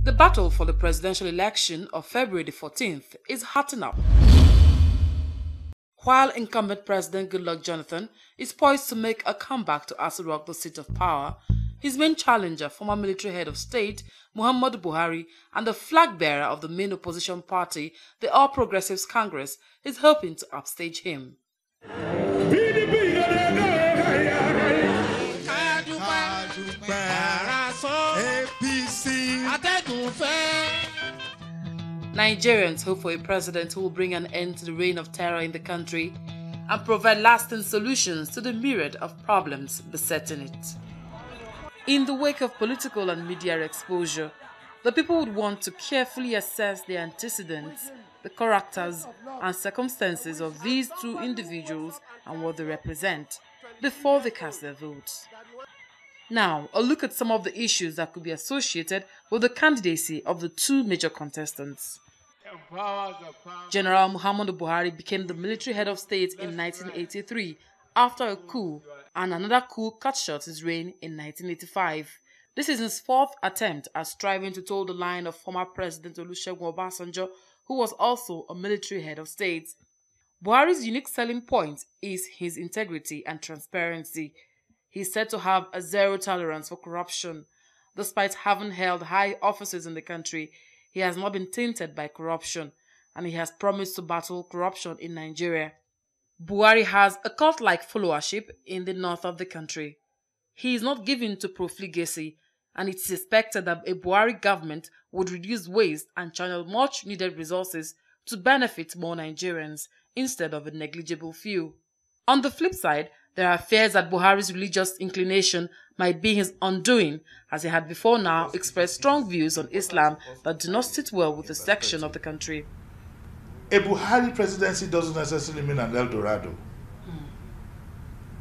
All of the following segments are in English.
The battle for the presidential election of February the 14th is hotting up. While incumbent President Goodluck Jonathan is poised to make a comeback to Aso Rock, the seat of power, his main challenger, former military head of state Muhammadu Buhari, and the flag bearer of the main opposition party, the All Progressives Congress, is hoping to upstage him. Nigerians hope for a president who will bring an end to the reign of terror in the country and provide lasting solutions to the myriad of problems besetting it. In the wake of political and media exposure, the people would want to carefully assess the antecedents, the characters and circumstances of these two individuals and what they represent before they cast their votes. Now, a look at some of the issues that could be associated with the candidacy of the two major contestants. General Muhammadu Buhari became the military head of state in 1983 after a coup, and another coup cut short his reign in 1985. This is his fourth attempt at striving to toe the line of former President Olusegun Obasanjo, who was also a military head of state. Buhari's unique selling point is his integrity and transparency. He is said to have a zero tolerance for corruption. Despite having held high offices in the country, he has not been tainted by corruption, and he has promised to battle corruption in Nigeria. Buhari has a cult-like followership in the north of the country. He is not given to profligacy, and it is expected that a Buhari government would reduce waste and channel much-needed resources to benefit more Nigerians instead of a negligible few. On the flip side, there are fears that Buhari's religious inclination might be his undoing, as he had before now expressed strong views on Islam that do not sit well with a section of the country. A Buhari presidency doesn't necessarily mean an El Dorado.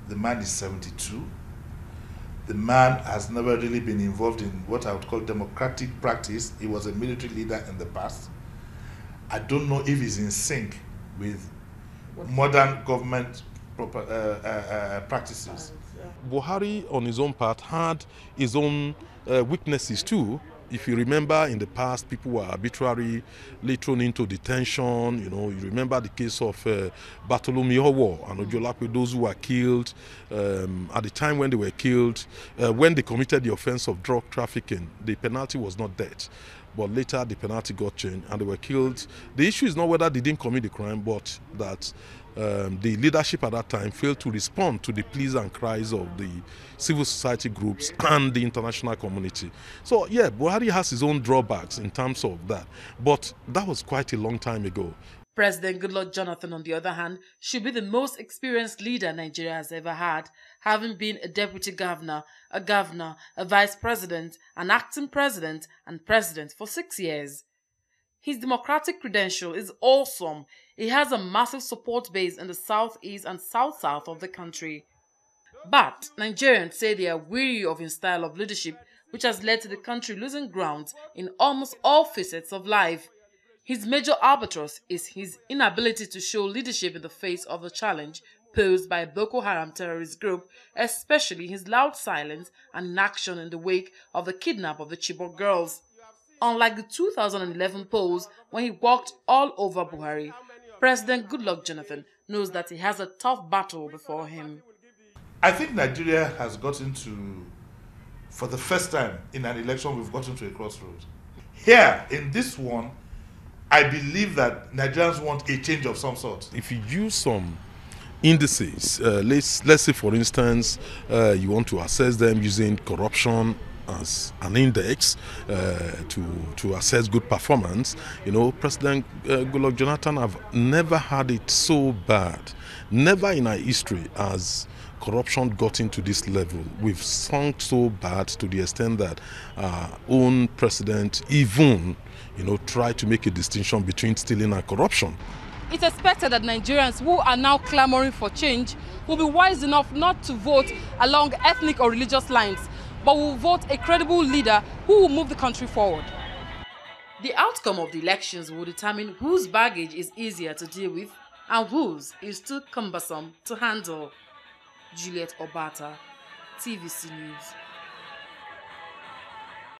The man is 72. The man has never really been involved in what I would call democratic practice. He was a military leader in the past. I don't know if he's in sync with modern government practices. Buhari, on his own part, had his own weaknesses too. If you remember, in the past, people were arbitrarily thrown into detention. You remember the case of Bartholomew Owo and Ojolape, those who were killed. At the time when they were killed, when they committed the offense of drug trafficking, the penalty was not death. But later the penalty got changed and they were killed. The issue is not whether they didn't commit the crime, but that the leadership at that time failed to respond to the pleas and cries of the civil society groups and the international community. So yeah, Buhari has his own drawbacks in terms of that, but that was quite a long time ago. President Goodluck Jonathan, on the other hand, should be the most experienced leader Nigeria has ever had, having been a deputy governor, a vice president, an acting president, and president for 6 years. His democratic credential is awesome. He has a massive support base in the southeast and south-south of the country. But Nigerians say they are weary of his style of leadership, which has led to the country losing ground in almost all facets of life. His major albatross is his inability to show leadership in the face of the challenge posed by a Boko Haram terrorist group, especially his loud silence and inaction in the wake of the kidnap of the Chibok girls. Unlike the 2011 polls, when he walked all over Buhari, President Goodluck Jonathan knows that he has a tough battle before him. I think Nigeria has gotten to, for the first time in an election, we've gotten to a crossroads. Here, in this one, I believe that Nigerians want a change of some sort. If you use some indices, let's say for instance, you want to assess them using corruption as an index to assess good performance, President Goodluck Jonathan have never had it so bad. Never in our history has corruption got into this level. We've sunk so bad to the extent that our own president even try to make a distinction between stealing and corruption. It's expected that Nigerians who are now clamoring for change will be wise enough not to vote along ethnic or religious lines, but will vote a credible leader who will move the country forward. The outcome of the elections will determine whose baggage is easier to deal with and whose is too cumbersome to handle. Juliet Obata, TVC News.